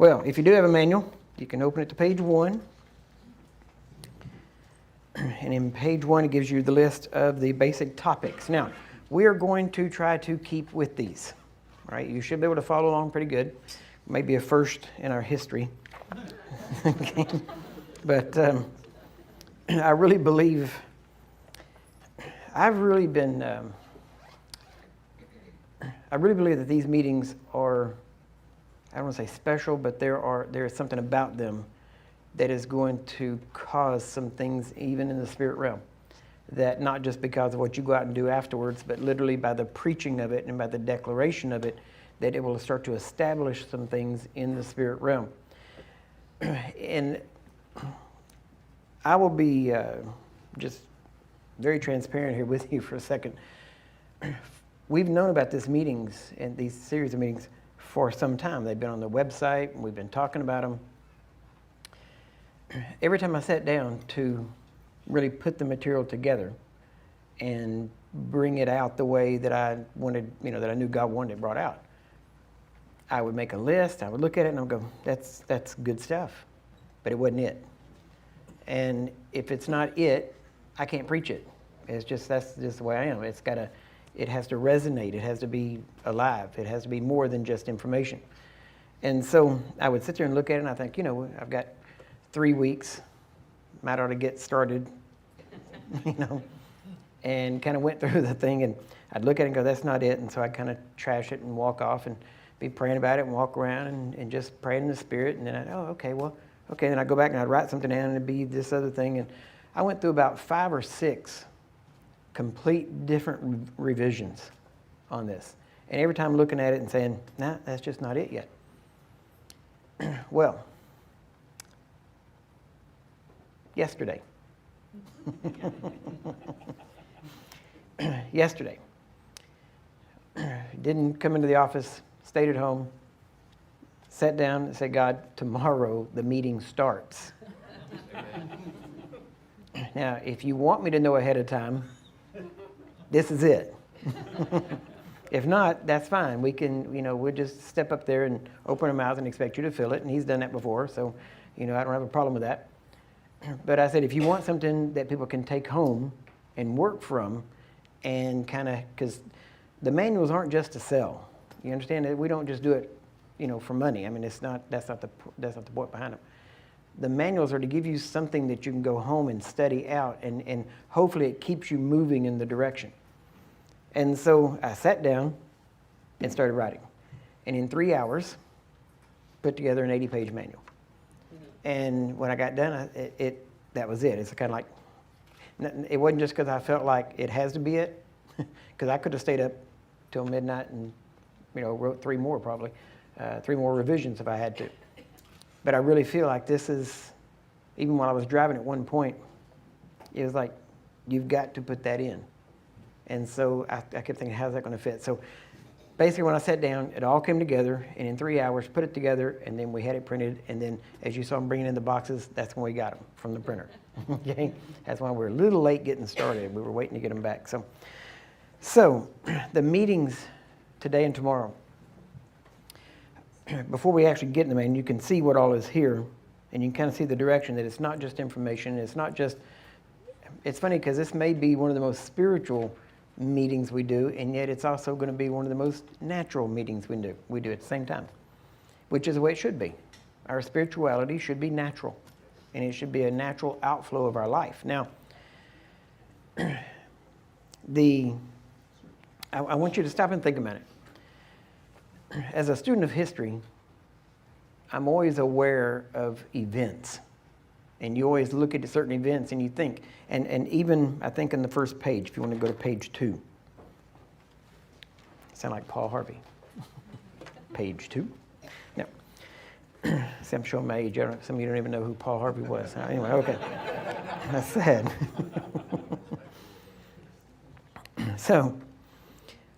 Well, if you do have a manual, you can open it to page 1. And in page 1, it gives you the list of the basic topics. Now, we are going to try to keep with these. Right? You should be able to follow along pretty good. Maybe a first in our history. Okay. But I really believe, I really believe that these meetings are, I don't want to say special, but there is something about them that is going to cause some things even in the spirit realm. That not just because of what you go out and do afterwards, but literally by the preaching of it and by the declaration of it, that it will start to establish some things in the spirit realm. And I will be just very transparent here with you for a second. We've known about these meetings and these series of meetings for some time. They've been on the website, and we've been talking about them. Every time I sat down to really put the material together and bring it out the way that I wanted, that I knew God wanted it brought out, I would make a list, I would look at it, and I would go, that's good stuff. But it wasn't it. And if it's not it, I can't preach it. That's just the way I am. It has to resonate. It has to be alive. It has to be more than just information. And so I would sit there and look at it, and I think, I've got 3 weeks. Might ought to get started, and kind of went through the thing, and I'd look at it and go, that's not it. And so I'd kind of trash it and walk off and be praying about it and walk around and just pray in the Spirit. And then then I'd go back and I'd write something down and it'd be this other thing. And I went through about 5 or 6 complete different revisions on this. And every time looking at it and saying, nah, that's just not it yet. Well, yesterday, didn't come into the office, stayed at home, sat down and said, God, tomorrow the meeting starts. Now, if you want me to know ahead of time, this is it. If not, that's fine. We can, we'll just step up there and open our mouths and expect you to fill it. And he's done that before, so, I don't have a problem with that. But I said, if you want something that people can take home and work from, and kind of, because the manuals aren't just to sell. You understand that we don't just do it, for money. I mean, that's not the point behind them. The manuals are to give you something that you can go home and study out, and hopefully it keeps you moving in the direction. And so I sat down and started writing. And in 3 hours, put together an 80-page manual. And when I got done, that was it. It's kind of like, it wasn't just because I felt like it has to be it, because I could have stayed up till midnight and, wrote 3 more probably, 3 more revisions if I had to. But I really feel like this is, even while I was driving at one point, it was like, you've got to put that in. And so I kept thinking, how's that going to fit? So basically when I sat down, it all came together, and in 3 hours, put it together, and then we had it printed, and then as you saw them bringing in the boxes, that's when we got them from the printer. Okay? That's why we're a little late getting started. We were waiting to get them back. So the meetings today and tomorrow, before we actually get in the main, you can see what all is here, and you can kind of see the direction that it's not just information, it's not just, it's funny because this may be one of the most spiritual meetings we do, and yet it's also going to be one of the most natural meetings we do at the same time, which is the way it should be. Our spirituality should be natural, and it should be a natural outflow of our life. Now, I want you to stop and think about it. As a student of history, I'm always aware of events. And you always look at certain events and you think, and even I think in the first page, if you want to go to page 2. Sound like Paul Harvey. Page 2. No. See, I'm showing my age. Some of you don't even know who Paul Harvey was. Anyway, okay. That's sad. So,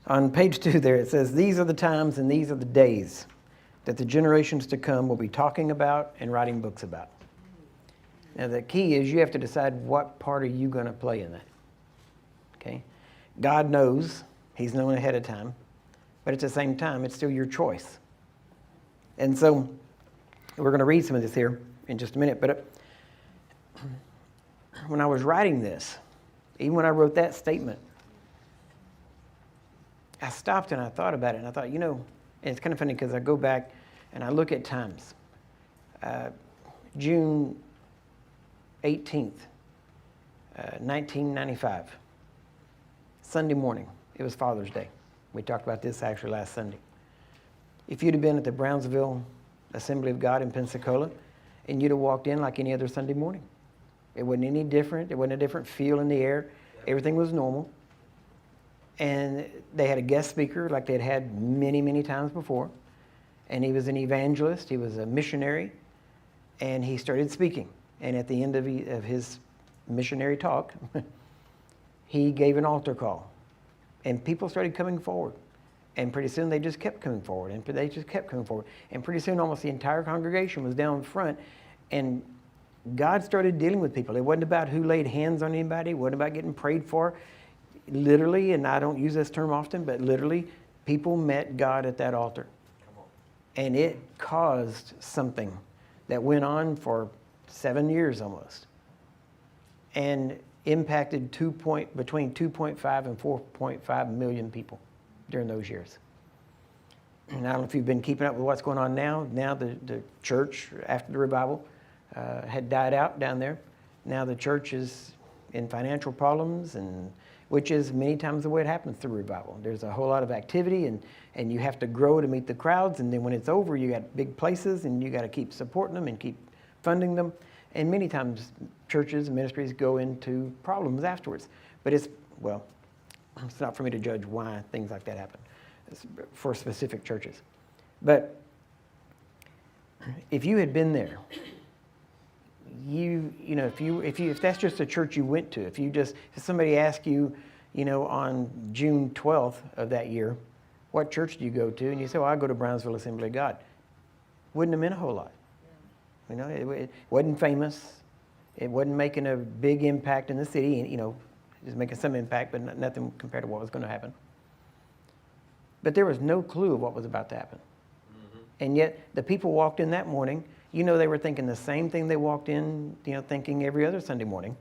on page 2 there, it says, these are the times and these are the days that the generations to come will be talking about and writing books about. Now, the key is you have to decide what part are you going to play in that. Okay? God knows. He's known ahead of time. But at the same time, it's still your choice. And so, We're going to read some of this here in just a minute. But when I was writing this, even when I wrote that statement, I stopped and I thought about it. And I thought, and it's kind of funny because I go back and I look at times. June 18th, 1995, Sunday morning. It was Father's Day. We talked about this actually last Sunday. If you'd have been at the Brownsville Assembly of God in Pensacola, and you'd have walked in like any other Sunday morning. It wasn't any different. There wasn't a different feel in the air. Everything was normal. And they had a guest speaker like they'd had many, many times before. And he was an evangelist. He was a missionary. And he started speaking. And at the end of his missionary talk, he gave an altar call. And people started coming forward. And pretty soon they just kept coming forward. And they just kept coming forward. And pretty soon almost the entire congregation was down front. And God started dealing with people. It wasn't about who laid hands on anybody. It wasn't about getting prayed for. Literally, and I don't use this term often, but literally, people met God at that altar. And it caused something that went on for 7 years almost. And impacted between 2.5 and 4.5 million people during those years. And I don't know if you've been keeping up with what's going on now. Now the church, after the revival, had died out down there. Now the church is in financial problems, and which is many times the way it happens through revival. There's a whole lot of activity, and you have to grow to meet the crowds, and then when it's over, you got big places, and you got to keep supporting them and keep funding them. And many times churches and ministries go into problems afterwards. But it's not for me to judge why things like that happen. It's for specific churches. But if you had been there, if that's just a church you went to, if somebody asked you, on June 12th of that year, what church do you go to? And you say, well, I go to Brownsville Assembly of God. Wouldn't have meant a whole lot. It wasn't famous. It wasn't making a big impact in the city. Just making some impact, but nothing compared to what was going to happen. But there was no clue of what was about to happen. Mm-hmm. And yet the people walked in that morning. They were thinking the same thing they walked in, thinking every other Sunday morning.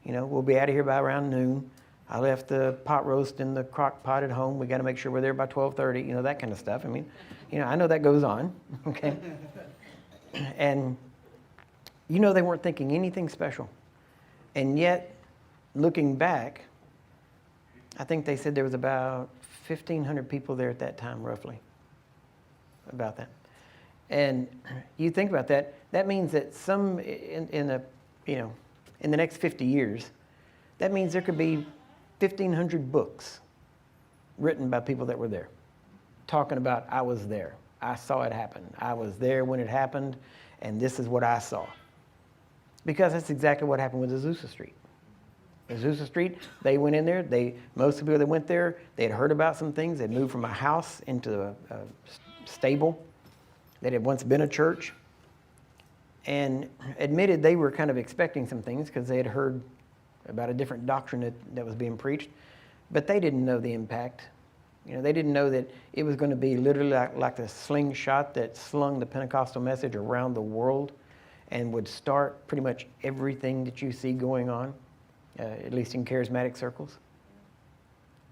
We'll be out of here by around noon. I left the pot roast in the crock pot at home. We got to make sure we're there by 12:30, that kind of stuff. I know that goes on, okay? And, they weren't thinking anything special. And yet, looking back, I think they said there was about 1,500 people there at that time, roughly, about that. And you think about that, that means that in the next 50 years, that means there could be 1,500 books written by people that were there, talking about, I was there, I saw it happen, I was there when it happened, and this is what I saw. Because that's exactly what happened with Azusa Street. Azusa Street, they went in there, most of the people that went there, they had heard about some things, they'd moved from a house into a stable that had once been a church, and admitted they were kind of expecting some things because they had heard about a different doctrine that was being preached, but they didn't know the impact. They didn't know that it was going to be literally like the slingshot that slung the Pentecostal message around the world and would start pretty much everything that you see going on, at least in charismatic circles.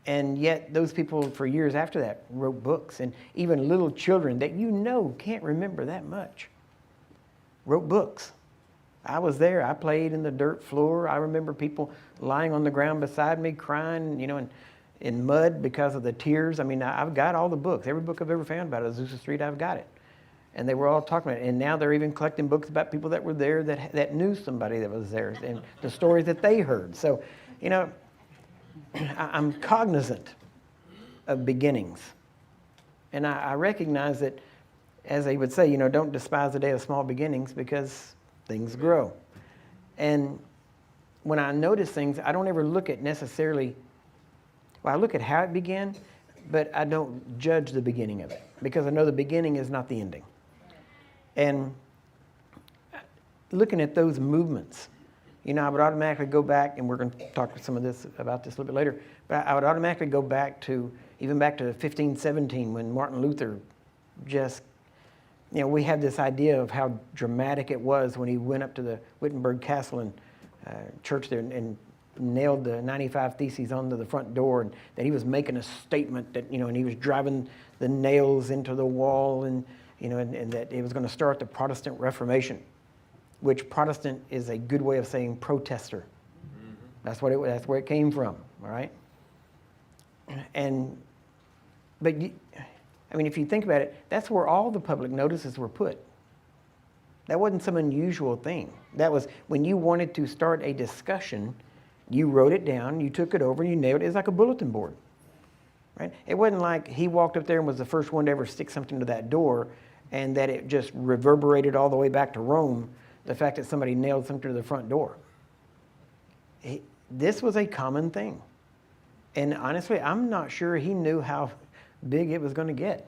And yet those people for years after that wrote books, and even little children that can't remember that much wrote books. I was there. I played in the dirt floor. I remember people lying on the ground beside me crying, in mud because of the tears. I've got all the books. Every book I've ever found about Azusa Street, I've got it. And they were all talking about it. And now they're even collecting books about people that were there that knew somebody that was there and the stories that they heard. So, I'm cognizant of beginnings. And I recognize that, as they would say, don't despise the day of small beginnings because things grow. And when I notice things, I don't ever look at necessarily, I look at how it began, but I don't judge the beginning of it because I know the beginning is not the ending. And looking at those movements, I would automatically go back, and we're going to talk about this a little bit later, but I would automatically go back to 1517 when Martin Luther just We have this idea of how dramatic it was when he went up to the Wittenberg Castle and church there and nailed the 95 Theses onto the front door, and that he was making a statement that, and he was driving the nails into the wall, and that it was going to start the Protestant Reformation, which Protestant is a good way of saying protester. Mm-hmm. That's where it came from, all right? But if you think about it, that's where all the public notices were put. That wasn't some unusual thing. That was when you wanted to start a discussion, you wrote it down, you took it over, and you nailed it. It was like a bulletin board, right? It wasn't like he walked up there and was the first one to ever stick something to that door and that it just reverberated all the way back to Rome, the fact that somebody nailed something to the front door. This was a common thing. And honestly, I'm not sure he knew how big it was going to get.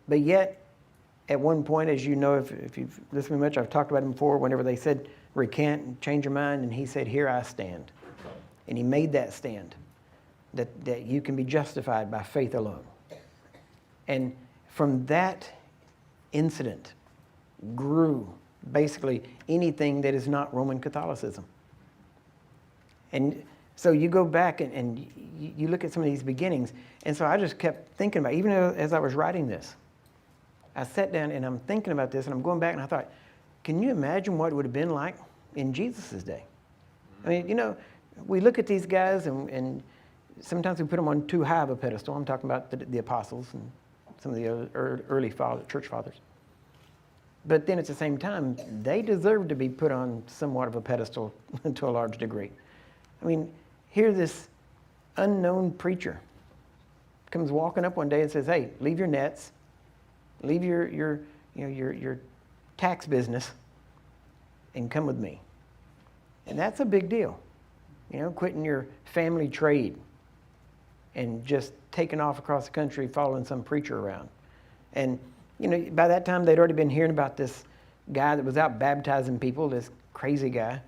But yet, at one point, as you know, if you've listened to me much, I've talked about him before, whenever they said, recant and change your mind, and he said, here I stand. And he made that stand, that you can be justified by faith alone. And from that incident grew basically anything that is not Roman Catholicism. And so you go back and you look at some of these beginnings, and so I just kept thinking about it, even as I was writing this. I sat down and I'm thinking about this, and I'm going back and I thought, can you imagine what it would have been like in Jesus' day? I mean, we look at these guys and sometimes we put them on too high of a pedestal. I'm talking about the apostles and some of the other early church fathers. But then at the same time, they deserve to be put on somewhat of a pedestal to a large degree. I mean, here this unknown preacher comes walking up one day and says, hey, leave your nets, leave your tax business, and come with me. And that's a big deal. Quitting your family trade and just taking off across the country following some preacher around. And, by that time they'd already been hearing about this guy that was out baptizing people, this crazy guy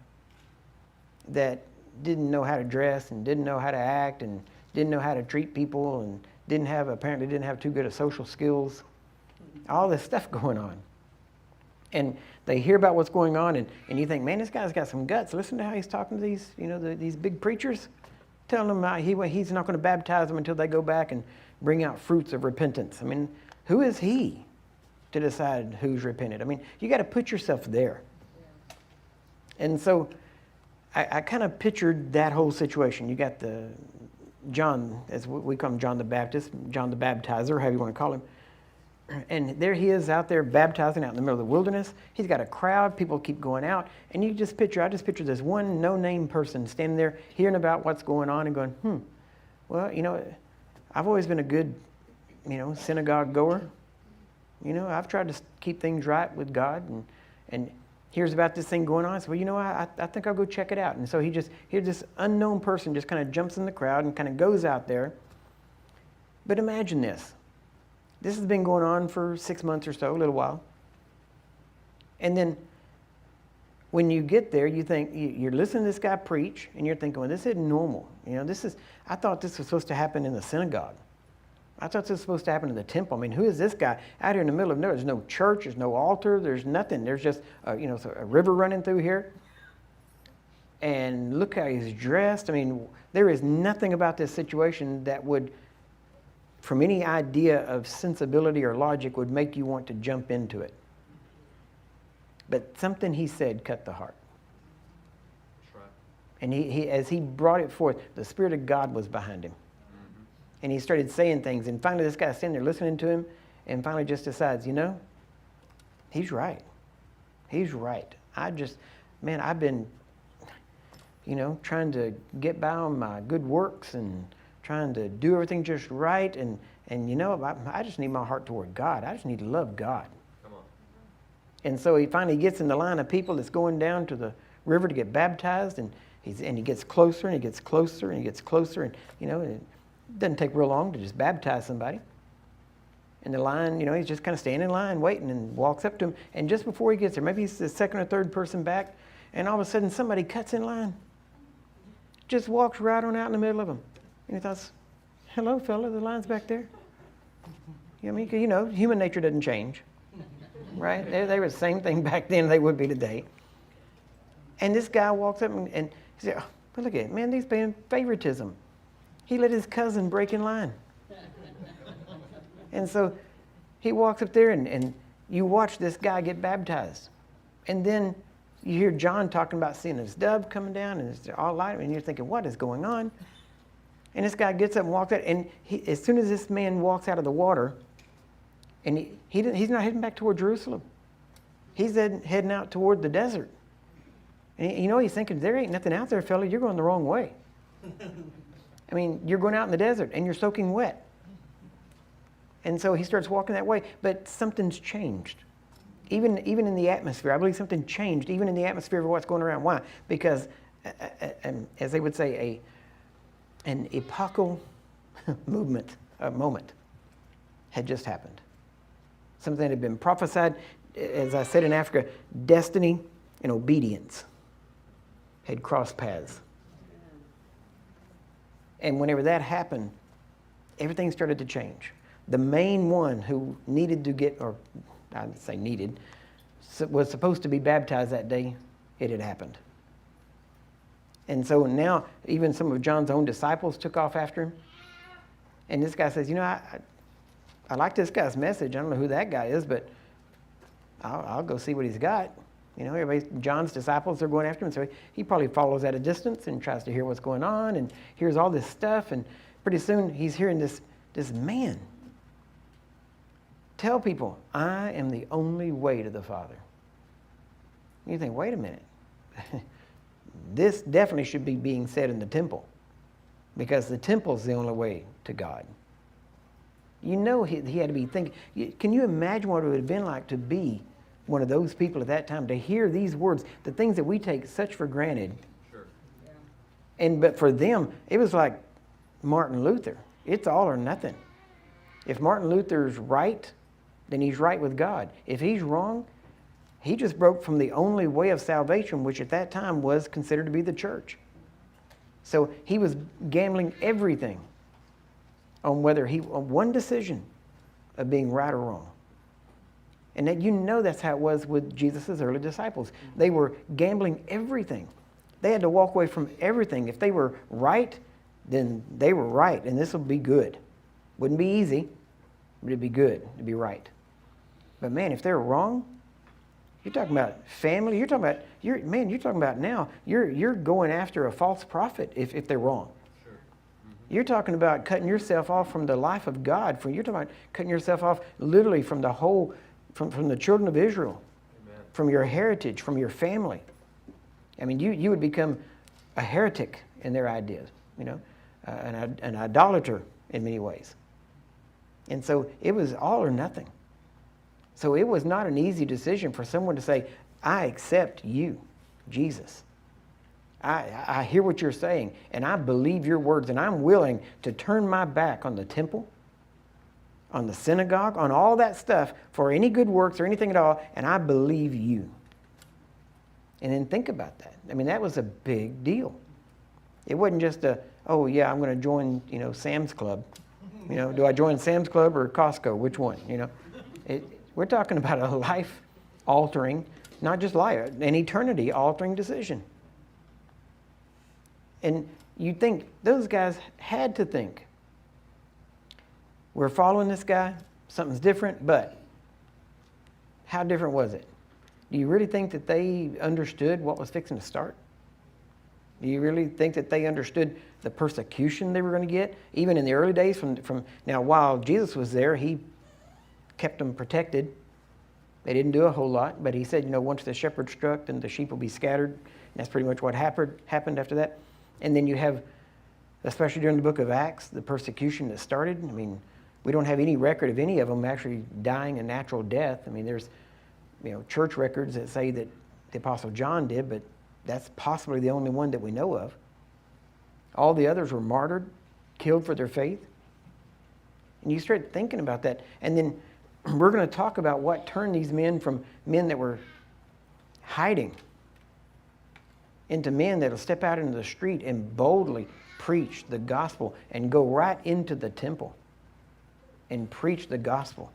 that didn't know how to dress and didn't know how to act and didn't know how to treat people and apparently didn't have too good of social skills. All this stuff going on. And they hear about what's going on, and you think, man, this guy's got some guts. Listen to how he's talking to these, these big preachers, telling them he's not going to baptize them until they go back and bring out fruits of repentance. I mean, who is he to decide who's repented? I mean, you got to put yourself there. And so I kind of pictured that whole situation. You got the John, as we call him, John the Baptist, John the Baptizer, however you want to call him. And there he is out there baptizing out in the middle of the wilderness. He's got a crowd. People keep going out. And I just picture this one no-name person standing there hearing about what's going on and going, well, I've always been a good, synagogue goer. I've tried to keep things right with God and hears about this thing going on. So, well, I think I'll go check it out. And so here's this unknown person just kind of jumps in the crowd and kind of goes out there. But imagine this. This has been going on for 6 months or so, a little while. And then when you get there, you think, you're listening to this guy preach, and you're thinking, well, this isn't normal. I thought this was supposed to happen in the synagogue. I thought this was supposed to happen in the temple. I mean, who is this guy out here in the middle of nowhere? There's no church, there's no altar, there's nothing. There's just, a river running through here. And look how he's dressed. I mean, there is nothing about this situation that would, from any idea of sensibility or logic, would make you want to jump into it. But something he said cut the heart. That's right. And he as he brought it forth, the Spirit of God was behind him. Mm-hmm. And he started saying things. And finally this guy's sitting there listening to him and finally just decides, he's right. He's right. I've been, trying to get by on my good works and trying to do everything just right, and I just need my heart toward God. I just need to love God. Come on. And so he finally gets in the line of people that's going down to the river to get baptized, and he gets closer and he gets closer and he gets closer, and it doesn't take real long to just baptize somebody. And the line, he's just kind of standing in line waiting, and walks up to him, and just before he gets there, maybe he's the second or third person back, and all of a sudden somebody cuts in line, just walks right on out in the middle of him. And he thought, hello, fella, the line's back there. I mean, human nature doesn't change, right? They were the same thing back then they would be today. And this guy walks up and he said, oh, but look at it, man, he's paying favoritism. He let his cousin break in line. And so he walks up there and you watch this guy get baptized. And then you hear John talking about seeing this dove coming down and it's all light, and you're thinking, what is going on? And this guy gets up and walks out, and as soon as this man walks out of the water, and he's not heading back toward Jerusalem. He's heading out toward the desert. And he's thinking, there ain't nothing out there, fella. You're going the wrong way. I mean, you're going out in the desert, and you're soaking wet. And so he starts walking that way, but something's changed. Even in the atmosphere, I believe something changed, even in the atmosphere of what's going around. Why? Because, as they would say, an epochal moment had just happened. Something that had been prophesied, as I said in Africa, destiny and obedience had crossed paths. And whenever that happened, everything started to change. The main one who needed to get, or I'd say needed, was supposed to be baptized that day, it had happened. And so now even some of John's own disciples took off after him. And this guy says, I like this guy's message. I don't know who that guy is, but I'll go see what he's got. John's disciples are going after him. So he probably follows at a distance and tries to hear what's going on and hears all this stuff. And pretty soon he's hearing this man tell people, I am the only way to the Father. And you think, wait a minute. This definitely should be being said in the temple, because the temple is the only way to God. He had to be thinking. Can you imagine what it would have been like to be one of those people at that time, to hear these words, the things that we take such for granted? Sure. Yeah. But for them, it was like Martin Luther. It's all or nothing. If Martin Luther's right, then he's right with God. If he's wrong, he just broke from the only way of salvation, which at that time was considered to be the church. So he was gambling everything on on one decision of being right or wrong. And that's how it was with Jesus' early disciples. They were gambling everything. They had to walk away from everything. If they were right, then they were right, and this would be good. Wouldn't be easy, but it'd be good. It'd be right. But man, if they're wrong, you're talking about family. You're talking about now. You're going after a false prophet if they're wrong. Sure. Mm-hmm. You're talking about cutting yourself off from the life of God. You're talking about cutting yourself off literally from the whole, from the children of Israel, Amen. From your heritage, from your family. I mean, you would become a heretic in their ideas. An idolater in many ways. And so it was all or nothing. So it was not an easy decision for someone to say, I accept you, Jesus. I hear what you're saying, and I believe your words, and I'm willing to turn my back on the temple, on the synagogue, on all that stuff for any good works or anything at all, and I believe you. And then think about that. I mean, that was a big deal. It wasn't just I'm going to join, Sam's Club. Do I join Sam's Club or Costco? Which one? We're talking about a life-altering, not just life, an eternity-altering decision. And you'd think those guys had to think, we're following this guy, something's different, but how different was it? Do you really think that they understood what was fixing to start? Do you really think that they understood the persecution they were going to get? Even in the early days, now while Jesus was there, he kept them protected. They didn't do a whole lot, but he said, once the shepherd struck, then the sheep will be scattered. And that's pretty much what happened after that. And then you have, especially during the book of Acts, the persecution that started. I mean, we don't have any record of any of them actually dying a natural death. I mean, there's church records that say that the Apostle John did, but that's possibly the only one that we know of. All the others were martyred, killed for their faith. And you start thinking about that. And then we're going to talk about what turned these men from men that were hiding into men that will step out into the street and boldly preach the gospel and go right into the temple. and preach the gospel.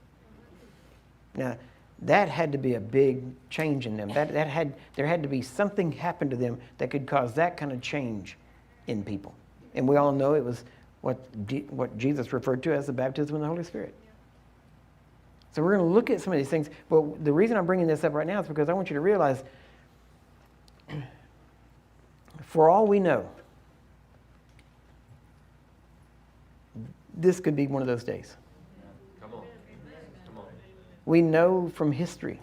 Now, that had to be a big change in them. There had to be something happen to them that could cause that kind of change in people. And we all know it was what Jesus referred to as the baptism of the Holy Spirit. So we're going to look at some of these things. But the reason I'm bringing this up right now is because I want you to realize, for all we know, this could be one of those days. Come on. Come on. We know from history,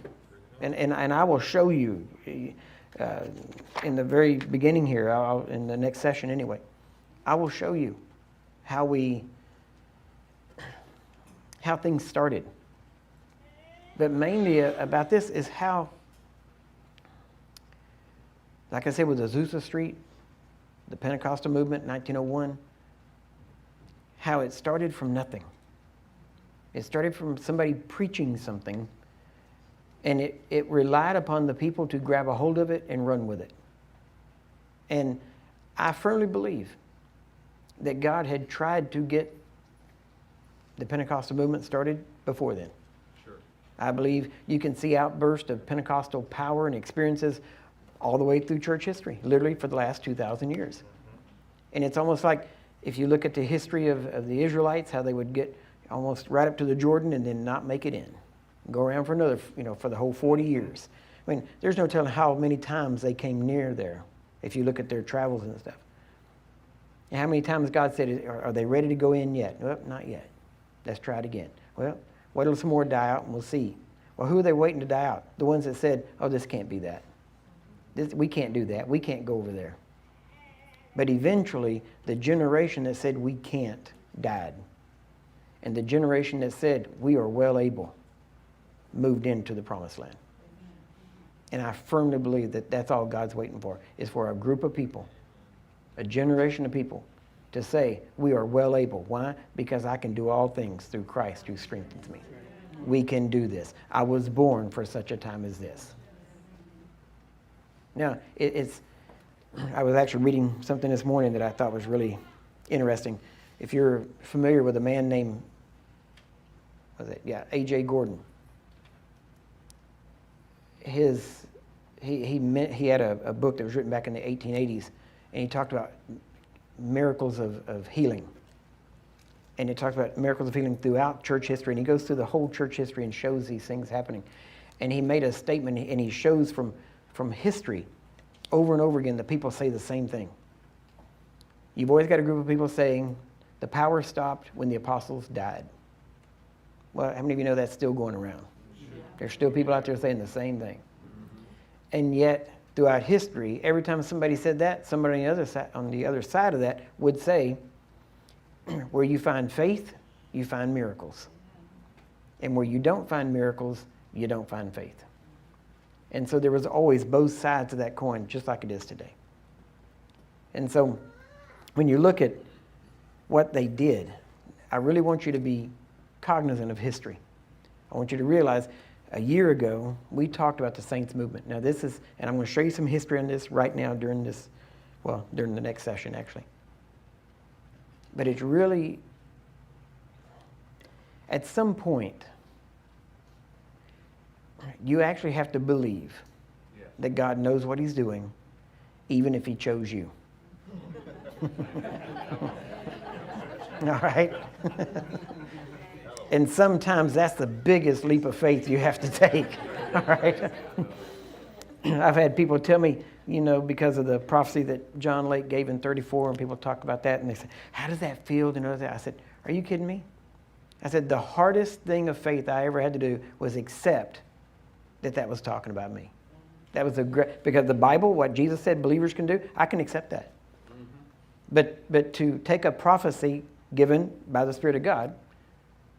and I will show you in the very beginning here, in the next session anyway, I will show you how things started. But mainly about this is how, like I said, with Azusa Street, the Pentecostal movement, 1901, how it started from nothing. It started from somebody preaching something, and it relied upon the people to grab a hold of it and run with it. And I firmly believe that God had tried to get the Pentecostal movement started before then. Sure. I believe you can see outbursts of Pentecostal power and experiences all the way through church history, literally for the last 2,000 years. And it's almost like if you look at the history of the Israelites, how they would get almost right up to the Jordan and then not make it in. Go around for another, for the whole 40 years. I mean, there's no telling how many times they came near there if you look at their travels and stuff. And how many times God said, are they ready to go in yet? Well, not yet. Let's try it again. Well, wait till some more die out and we'll see. Well, who are they waiting to die out? The ones that said, oh, this can't be that. We can't do that. We can't go over there. But eventually, the generation that said we can't died. And the generation that said we are well able moved into the promised land. And I firmly believe that that's all God's waiting for, is for a group of people, a generation of people, to say we are well able. Why? Because I can do all things through Christ who strengthens me. We can do this. I was born for such a time as this. Now, I was actually reading something this morning that I thought was really interesting. If you're familiar with a man named, A.J. Gordon. He had a book that was written back in the 1880s, and he talked about miracles of healing. And it talks about miracles of healing throughout church history, and he goes through the whole church history and shows these things happening. And he made a statement, and he shows from history over and over again that people say the same thing. You've always got a group of people saying the power stopped when the apostles died. Well, how many of you know that's still going around? There's still people out there saying the same thing. And yet, throughout history, every time somebody said that, somebody on the other side of that would say, where you find faith, you find miracles. And where you don't find miracles, you don't find faith. And so there was always both sides of that coin, just like it is today. And so when you look at what they did, I really want you to be cognizant of history. I want you to realize a year ago, we talked about the Saints movement. Now this is, and I'm going to show you some history on this right now during the next session actually. But it's really, at some point, you actually have to believe that God knows what he's doing, even if he chose you. All right? And sometimes that's the biggest leap of faith you have to take. All right? I've had people tell me, because of the prophecy that John Lake gave in 34, and people talk about that, and they say, how does that feel to know that? I said, are you kidding me? I said, the hardest thing of faith I ever had to do was accept that was talking about me. That was because the Bible, what Jesus said believers can do, I can accept that. Mm-hmm. But to take a prophecy given by the Spirit of God,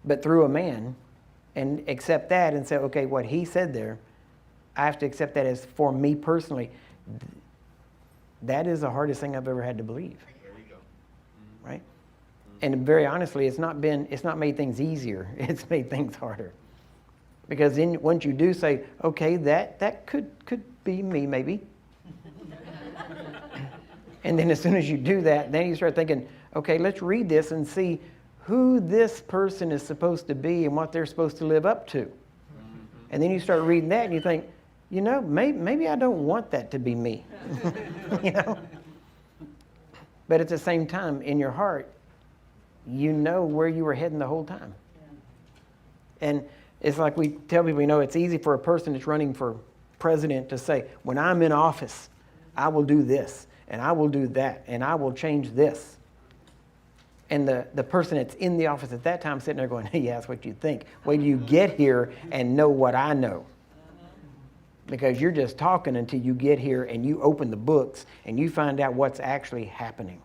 but through a man, and accept that and say, okay, what he said there, I have to accept that as for me personally. That is the hardest thing I've ever had to believe. There you go. Mm-hmm. Right? And very honestly, it's not made things easier. It's made things harder. Because once you do say, okay, that could be me maybe. And then as soon as you do that, then you start thinking, okay, let's read this and see who this person is supposed to be and what they're supposed to live up to. And then you start reading that and you think, you know, maybe I don't want that to be me. You know? But at the same time, in your heart, you know where you were heading the whole time. And it's like we tell people, you know, it's easy for a person that's running for president to say, when I'm in office, I will do this, and I will do that, and I will change this. And the person that's in the office at that time sitting there going, hey, yeah, that's what you think. Wait till you get here and know what I know. Because you're just talking until you get here and you open the books and you find out what's actually happening.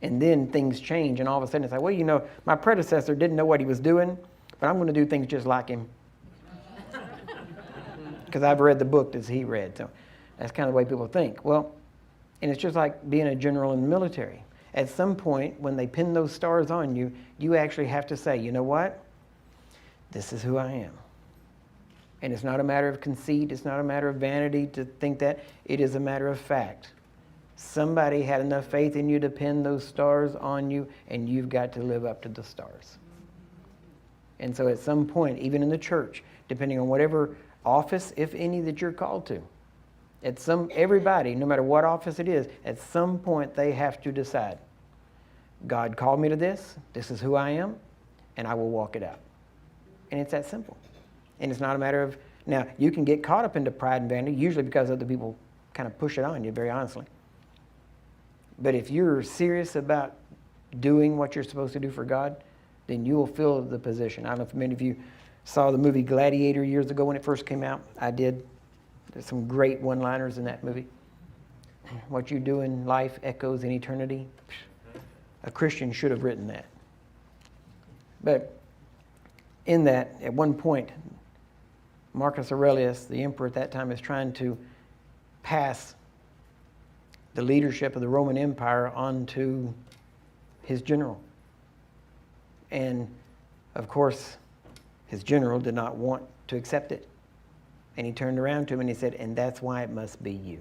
And then things change, and all of a sudden it's like, well, you know, my predecessor didn't know what he was doing, but I'm going to do things just like him. Because I've read the book that he read. So that's kind of the way people think. Well, and it's just like being a general in the military. At some point, when they pin those stars on you, you actually have to say, you know what? This is who I am. And it's not a matter of conceit. It's not a matter of vanity to think that. It is a matter of fact. Somebody had enough faith in you to pin those stars on you, and you've got to live up to the stars. And so at some point, even in the church, depending on whatever office, if any, that you're called to, everybody, no matter what office it is, at some point they have to decide, God called me to this, this is who I am, and I will walk it out. And it's that simple. And it's not a matter of, now, you can get caught up into pride and vanity, usually because other people kind of push it on you, very honestly. But if you're serious about doing what you're supposed to do for God, then you will fill the position. I don't know if many of you saw the movie Gladiator years ago when it first came out. I did. There's some great one-liners in that movie. What you do in life echoes in eternity. A Christian should have written that. But in that, at one point, Marcus Aurelius, the emperor at that time, is trying to pass the leadership of the Roman Empire onto his general. And, of course, his general did not want to accept it. And he turned around to him and he said, and that's why it must be you.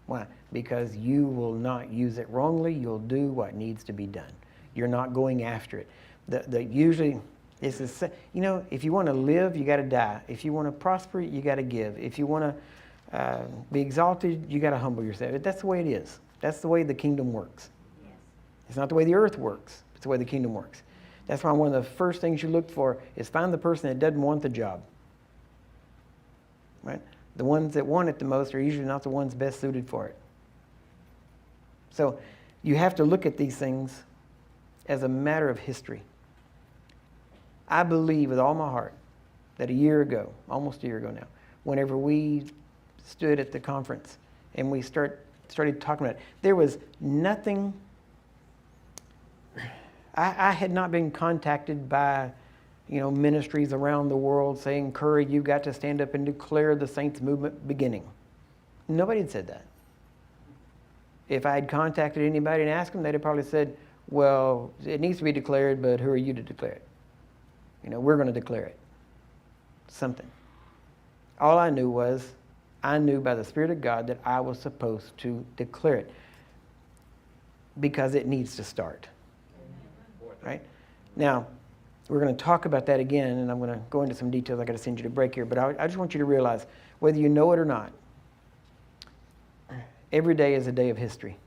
Why? Because you will not use it wrongly. You'll do what needs to be done. You're not going after it. Usually, this is, you know, if you want to live, you got to die. If you want to prosper, you got to give. If you want to be exalted, you got to humble yourself. That's the way it is. That's the way the kingdom works. Yes. It's not the way the earth works. It's the way the kingdom works. That's why one of the first things you look for is find the person that doesn't want the job. Right? The ones that want it the most are usually not the ones best suited for it. So you have to look at these things as a matter of history. I believe with all my heart that a year ago, almost a year ago now, whenever we stood at the conference and we started talking about it, there was nothing. I had not been contacted by, you know, ministries around the world saying, Curry, you've got to stand up and declare the Saints movement beginning. Nobody had said that. If I had contacted anybody and asked them, they'd have probably said, well, it needs to be declared, but who are you to declare it? You know, we're going to declare it. Something. All I knew was, I knew by the Spirit of God that I was supposed to declare it. Because it needs to start. Right? Now, we're going to talk about that again, and I'm going to go into some details. I've got to send you to break here, but I just want you to realize, whether you know it or not, every day is a day of history.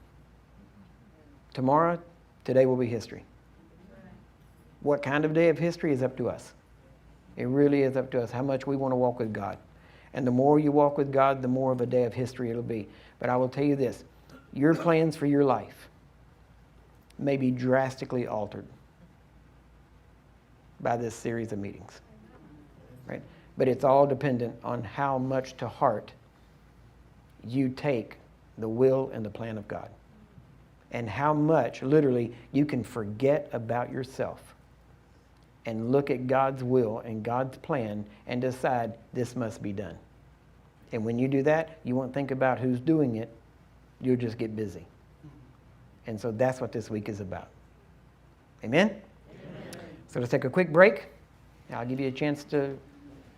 Tomorrow, today will be history. What kind of day of history is up to us. It really is up to us how much we want to walk with God. And the more you walk with God, the more of a day of history it'll be. But I will tell you this, your plans for your life may be drastically altered by this series of meetings, right? But it's all dependent on how much to heart you take the will and the plan of God, and how much, literally, you can forget about yourself and look at God's will and God's plan and decide this must be done. And when you do that, you won't think about who's doing it. You'll just get busy. And so that's what this week is about. Amen? So let's take a quick break. I'll give you a chance to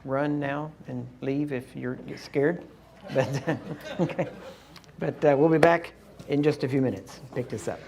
run now and leave if you're scared. But, okay. But we'll be back in just a few minutes. Pick this up.